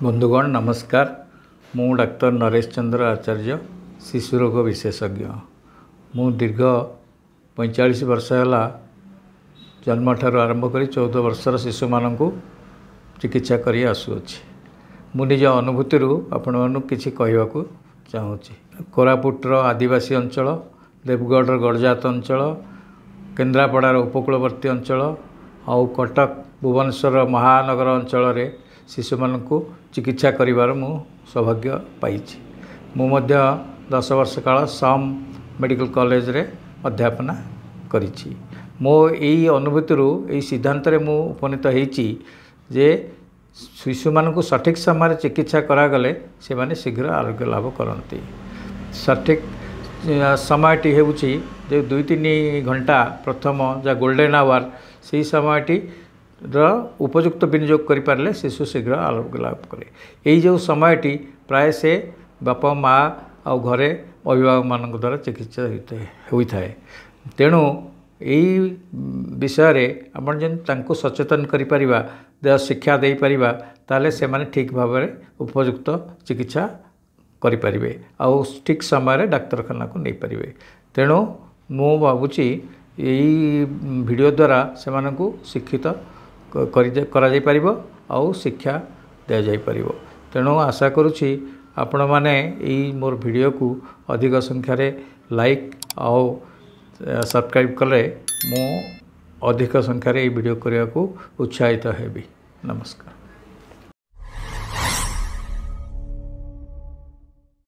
बंधुगण नमस्कार। मु डाक्टर नरेश चंद्र आचार्य शिशु रोग विशेषज्ञ। मु दीर्घ 45 वर्ष है जन्म ठार आरंभ कर 14 वर्षर शिशु मान चिकित्सा कर आसुअछि। मु निज अनुभूति आपण मानक किछि कहवाकू चाहूँगी। कोरापुटर आदिवासी अंचल, देवगढ़ गड़जात अंचल, केन्द्रापड़ार उपकूलवर्ती अंचल आउ कटक भुवनेश्वर महानगर अंचल रे शिशु मान चिकित्सा करिवार मु सौभाग्य पाइछि। मु मध्य 10 वर्ष काल सम मेडिकल कॉलेज रे अध्यापना करिछि। मो एई अनुभूति एई सिद्धांत रे मु उपनीत हेछि जे शिशु मान सठिक समय चिकित्सा करागले से माने शीघ्र आरोग्य लाभ करती। सठिक समयटी होउछि जे 2-3 घंटा प्रथम जा गोल्डन आवर से समयटी उपयुक्त विनियोग करें शिशु शीघ्र आरोग्य लाभ करे। यही जो समयटी प्राय से बापा माँ आ घरे अभिभावक मान द्वारा चिकित्सा होता है। तेणु यही विषय आपण जन सचेतन कर शिक्षा दे पारिबा ताले से माने ठीक भाव में उपयुक्त चिकित्सा करें आउ ठीक समय डाक्तरखाना को नहीं पारे। तेणु मु भावुची यही वीडियो द्वारा से शिक्षित करा जाई परिबो आउ शिक्षा दिया जाई परिबो। तेणु आशा करुछि आपण माने एई मोर वीडियो को अधिक संख्या रे लाइक आउ सब्सक्राइब कले मु अधिक संख्या रे एई वीडियो करिया को उत्साहित हेबी। नमस्कार।